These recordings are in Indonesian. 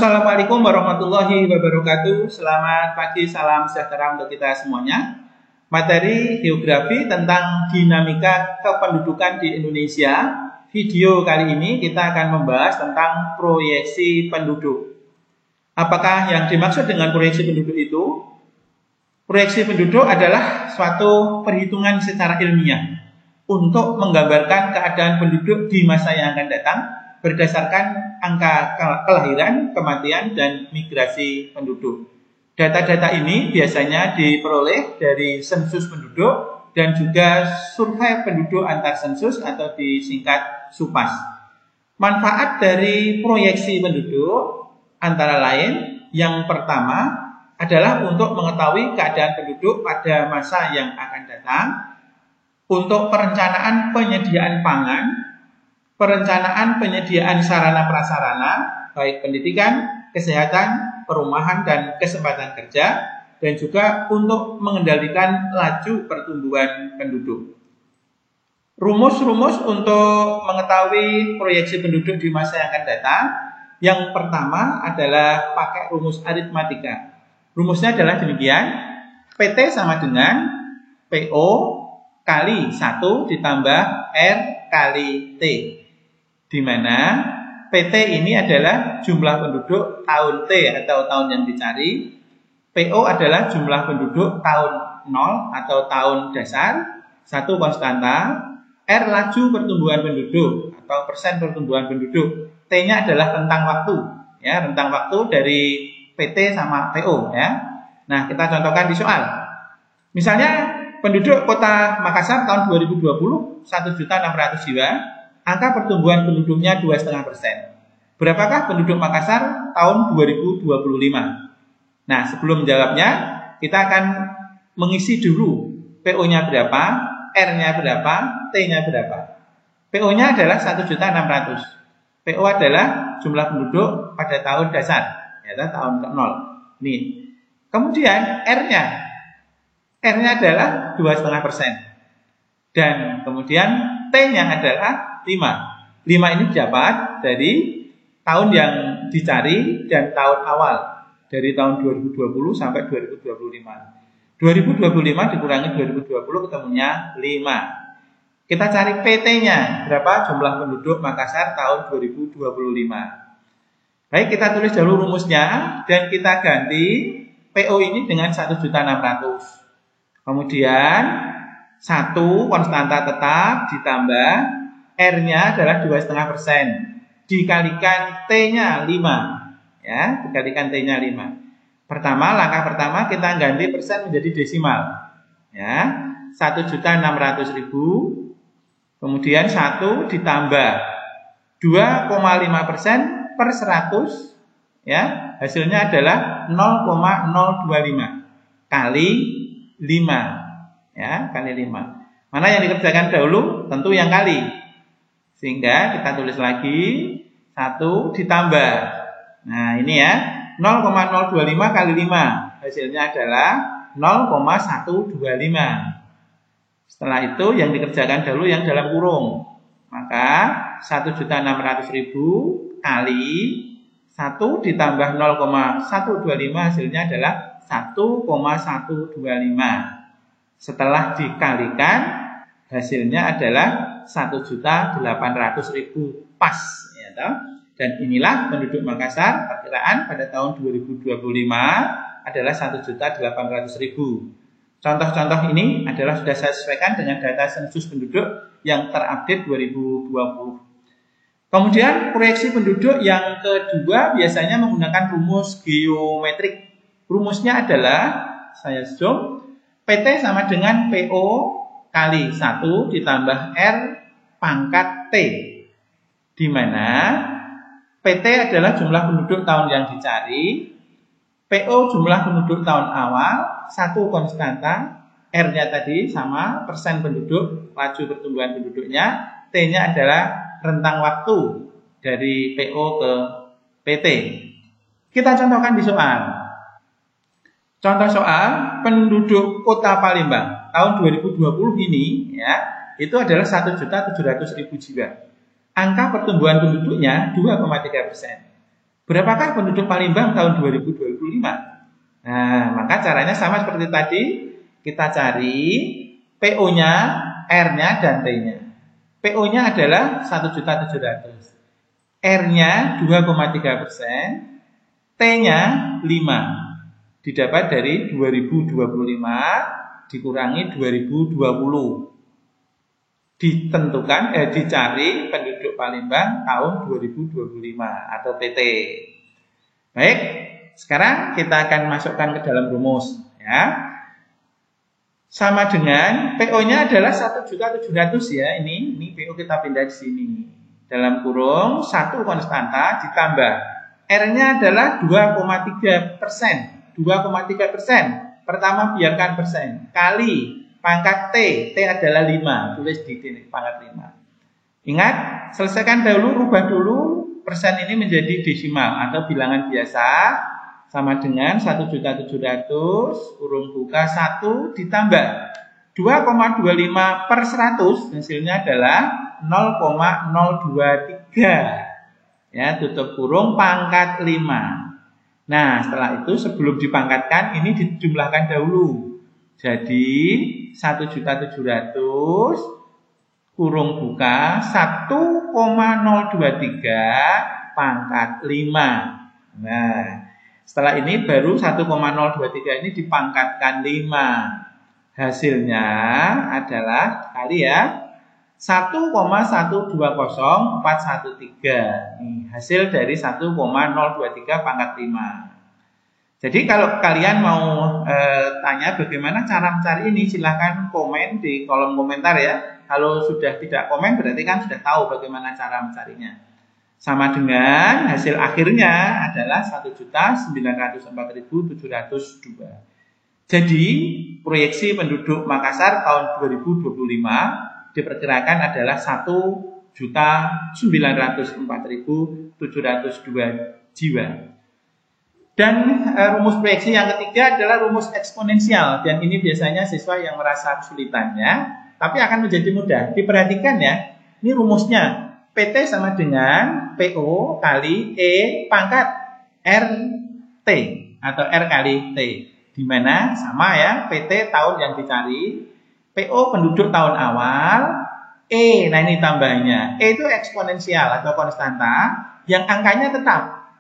Assalamualaikum warahmatullahi wabarakatuh. Selamat pagi, salam sejahtera untuk kita semuanya. Materi geografi tentang dinamika kependudukan di Indonesia. Video kali ini kita akan membahas tentang proyeksi penduduk. Apakah yang dimaksud dengan proyeksi penduduk itu? Proyeksi penduduk adalah suatu perhitungan secara ilmiah untuk menggambarkan keadaan penduduk di masa yang akan datang berdasarkan angka kelahiran, kematian, dan migrasi penduduk. Data-data ini biasanya diperoleh dari sensus penduduk dan juga survei penduduk antar sensus atau disingkat SUPAS. Manfaat dari proyeksi penduduk antara lain yang pertama adalah untuk mengetahui keadaan penduduk pada masa yang akan datang, untuk perencanaan penyediaan pangan, perencanaan penyediaan sarana prasarana, baik pendidikan, kesehatan, perumahan, dan kesempatan kerja, dan juga untuk mengendalikan laju pertumbuhan penduduk. Rumus-rumus untuk mengetahui proyeksi penduduk di masa yang akan datang, yang pertama adalah pakai rumus aritmatika. Rumusnya adalah demikian, PT sama dengan PO kali 1 ditambah R kali T. Di mana PT ini adalah jumlah penduduk tahun T atau tahun yang dicari, PO adalah jumlah penduduk tahun 0 atau tahun dasar, 1 konstanta, R laju pertumbuhan penduduk atau persen pertumbuhan penduduk, T-nya adalah rentang waktu, ya, rentang waktu dari PT sama PO, ya. Nah, kita contohkan di soal. Misalnya penduduk Kota Makassar tahun 2020 1.600.000 jiwa. Angka pertumbuhan penduduknya 2,5%. Berapakah penduduk Makassar tahun 2025? Nah, sebelum menjawabnya, kita akan mengisi dulu PO-nya berapa, R-nya berapa, T-nya berapa. PO-nya adalah 1.600.000. PO adalah jumlah penduduk pada tahun dasar, ya, tahun ke-0. Ini. Kemudian R-nya adalah 2,5%. Dan kemudian T-nya adalah 5 ini dapat dari tahun yang dicari dan tahun awal, dari tahun 2020 sampai 2025. 2025 dikurangi 2020 ketemunya 5. Kita cari PT-nya, berapa jumlah penduduk Makassar tahun 2025. Baik, kita tulis dulu rumusnya dan kita ganti PO ini dengan 1.600.000. Kemudian 1 konstanta tetap ditambah R-nya adalah 2,5%, dikalikan T-nya 5, ya, dikalikan T-nya 5. Langkah pertama kita ganti persen menjadi desimal, ya, 1.600.000, kemudian 1 ditambah 2,5% per 100, ya, hasilnya adalah 0,025 kali 5, ya, kali 5. Mana yang dikerjakan dahulu? Tentu yang kali. Sehingga kita tulis lagi 1 ditambah. Nah, ini ya, 0,025 kali 5. Hasilnya adalah 0,125. Setelah itu yang dikerjakan dahulu yang dalam kurung. Maka 1.600.000 kali 1 ditambah 0,125 hasilnya adalah 1,125. Setelah dikalikan hasilnya adalah 1.800.000 pas, ya, dan inilah penduduk Makassar perkiraan pada tahun 2025 adalah 1.800.000. Contoh-contoh ini adalah sudah saya sesuaikan dengan data sensus penduduk yang terupdate 2020. Kemudian proyeksi penduduk yang kedua biasanya menggunakan rumus geometrik. Rumusnya adalah, saya zoom, PT sama dengan PO kali 1 ditambah R pangkat T, di mana PT adalah jumlah penduduk tahun yang dicari, PO jumlah penduduk tahun awal, 1 konstanta, R-nya tadi sama persen penduduk, laju pertumbuhan penduduknya, T-nya adalah rentang waktu dari PO ke PT. Kita contohkan di soal. Contoh soal, penduduk Kota Palembang tahun 2020 ini, ya, itu adalah 1.700.000 jiwa. Angka pertumbuhan penduduknya 2,3%. Berapakah penduduk Palembang tahun 2025? Nah, maka caranya sama seperti tadi. Kita cari PO-nya, R-nya, dan T-nya. PO-nya adalah 1.700.000. R-nya 2,3%, T-nya 5. Didapat dari 2025 dikurangi 2020. Dicari penduduk Palembang tahun 2025 atau PT. Baik, sekarang kita akan masukkan ke dalam rumus, ya. Sama dengan PO-nya adalah 1.700.000 ya. Ini PO kita pindah di sini. Dalam kurung 1 konstanta ditambah R-nya adalah 2,3%. 2,3%. Pertama biarkan persen. Kali pangkat T. T adalah 5. Tulis di pangkat 5. Ingat, selesaikan dahulu, rubah dulu persen ini menjadi desimal atau bilangan biasa. Sama dengan 1.700.000 kurung buka 1 ditambah 2,25 per 100, hasilnya adalah 0,023. Ya, tutup kurung pangkat 5. Nah, setelah itu sebelum dipangkatkan ini dijumlahkan dahulu. Jadi 1.700.000 kurung buka 1,023 pangkat 5. Nah, setelah ini baru 1,023 ini dipangkatkan 5. Hasilnya adalah kali ya 1,120413. Nih, hasil dari 1,023 pangkat 5. Jadi kalau kalian mau tanya bagaimana cara mencari ini, silahkan komen di kolom komentar ya. Kalau sudah tidak komen berarti kan sudah tahu bagaimana cara mencarinya. Sama dengan hasil akhirnya adalah 1.904.702. Jadi proyeksi penduduk Makassar tahun 2025 diperkirakan adalah 1.904.702 jiwa. Dan rumus proyeksi yang ketiga adalah rumus eksponensial. Dan ini biasanya siswa yang merasa kesulitannya, tapi akan menjadi mudah. Diperhatikan ya, ini rumusnya. PT sama dengan PO kali E pangkat RT atau R kali T. Di mana sama ya, PT tahun yang dicari, PO penduduk tahun awal, E, nah ini tambahnya. E itu eksponensial atau konstanta yang angkanya tetap.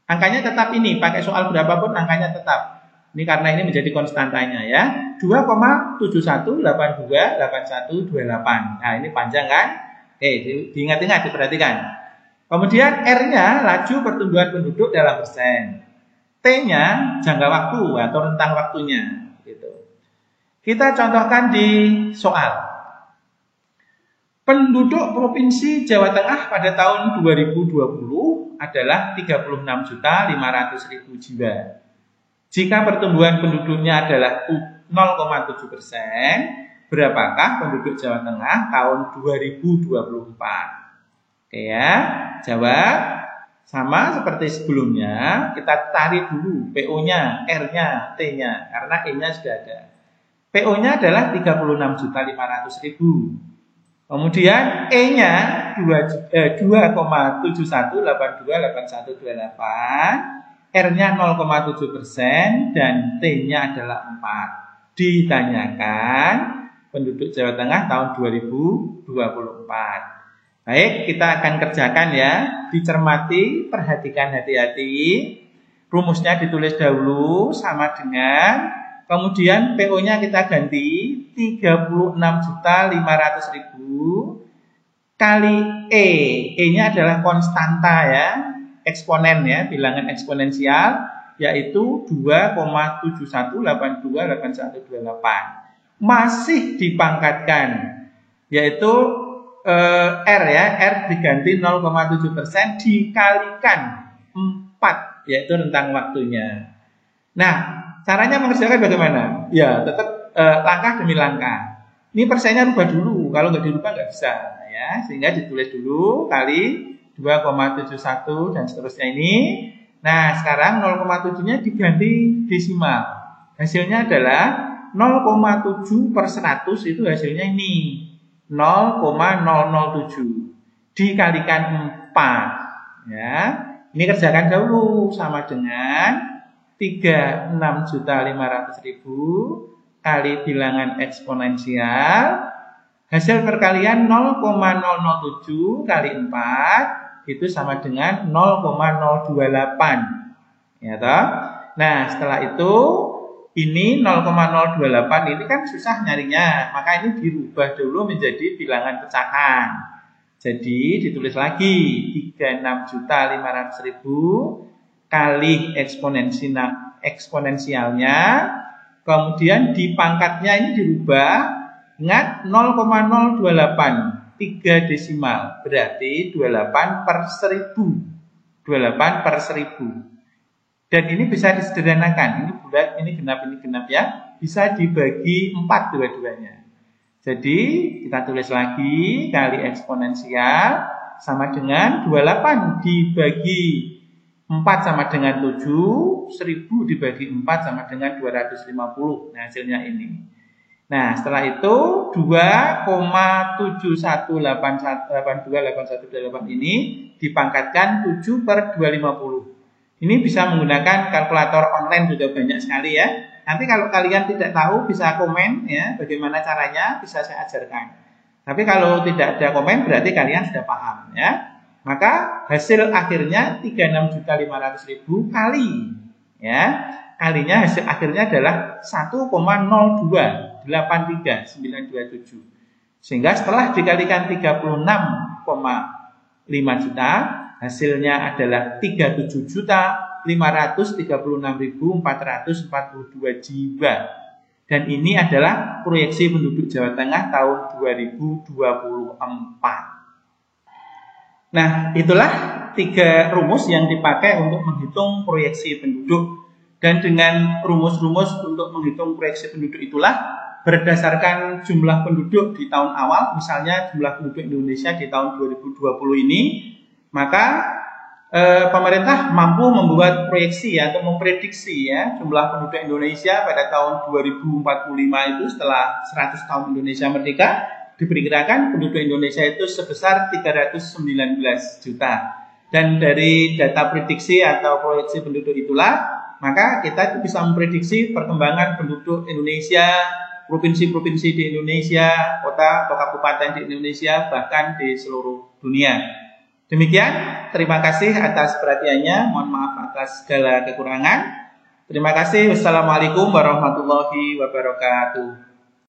Angkanya tetap ini, pakai soal berapapun angkanya tetap. Ini karena ini menjadi konstantanya ya. 2,71828128. Nah, ini panjang kan? Diingat-ingat, diperhatikan. Kemudian R-nya laju pertumbuhan penduduk dalam persen. T-nya jangka waktu atau rentang waktunya. Gitu. Kita contohkan di soal. Penduduk Provinsi Jawa Tengah pada tahun 2020 adalah 36.500.000 jiwa. Jika pertumbuhan penduduknya adalah 0,7%, berapakah penduduk Jawa Tengah tahun 2024? Oke ya, jawab sama seperti sebelumnya. Kita tarik dulu PO-nya, R-nya, T-nya, karena E-nya sudah ada. PO-nya adalah 36.500.000. Kemudian E-nya 2,71828128, R-nya 0,7% dan T-nya adalah 4. Ditanyakan penduduk Jawa Tengah tahun 2024. Baik, kita akan kerjakan ya. Dicermati, perhatikan hati-hati. Rumusnya ditulis dahulu sama dengan, kemudian PO-nya kita ganti 36.500.000 kali E. E-nya adalah konstanta ya, eksponen ya, bilangan eksponensial, yaitu 2,71828128. Masih dipangkatkan, yaitu R ya, R diganti 0,7% dikalikan 4, yaitu rentang waktunya. Nah, caranya mengerjakan bagaimana? Ya, tetap langkah demi langkah. Ini persennya rubah dulu, kalau nggak dirubah nggak bisa ya, sehingga ditulis dulu kali 2,71 dan seterusnya ini. Nah, sekarang 0,7-nya diganti desimal. Hasilnya adalah 0,7 per 100, itu hasilnya ini 0,007 dikalikan 4 ya. Ini kerjakan dahulu, sama dengan 36.500.000 kali bilangan eksponensial. Hasil perkalian 0,007 kali 4 itu sama dengan 0,028. Ya toh? Nah, setelah itu ini 0,028 ini kan susah nyarinya, maka ini dirubah dulu menjadi bilangan pecahan. Jadi ditulis lagi 36.500.000 kali eksponensialnya, kemudian di pangkatnya ini dirubah, ingat 0,028 3 desimal, berarti 28 per 1000. 28 per 1000. Dan ini bisa disederhanakan, ini bulat, ini genap ya, bisa dibagi 4 dua-duanya. Jadi kita tulis lagi kali eksponensial sama dengan 28 dibagi 4 sama dengan 7, 1000 dibagi 4 sama dengan 250. Nah, hasilnya ini. Nah, setelah itu 2,7181828118 ini dipangkatkan 7 per 250. Ini bisa menggunakan kalkulator online juga banyak sekali ya. Nanti kalau kalian tidak tahu bisa komen ya, bagaimana caranya bisa saya ajarkan. Tapi kalau tidak ada komen berarti kalian sudah paham ya. Maka hasil akhirnya 36.500.000 kali ya. Kalinya hasil akhirnya adalah 1,0283927. Sehingga setelah dikalikan 36,5 juta, hasilnya adalah 37.536.442 jiwa. Dan ini adalah proyeksi penduduk Jawa Tengah tahun 2024. Nah, itulah 3 rumus yang dipakai untuk menghitung proyeksi penduduk. Dan dengan rumus-rumus untuk menghitung proyeksi penduduk itulah berdasarkan jumlah penduduk di tahun awal, misalnya jumlah penduduk Indonesia di tahun 2020 ini, maka pemerintah mampu membuat proyeksi atau memprediksi ya jumlah penduduk Indonesia pada tahun 2045 itu setelah 100 tahun Indonesia merdeka, diperkirakan penduduk Indonesia itu sebesar 319 juta. Dan dari data prediksi atau proyeksi penduduk itulah maka kita itu bisa memprediksi perkembangan penduduk Indonesia, provinsi-provinsi di Indonesia, kota atau kabupaten di Indonesia, bahkan di seluruh dunia. Demikian, terima kasih atas perhatiannya. Mohon maaf atas segala kekurangan. Terima kasih. Wassalamualaikum warahmatullahi wabarakatuh.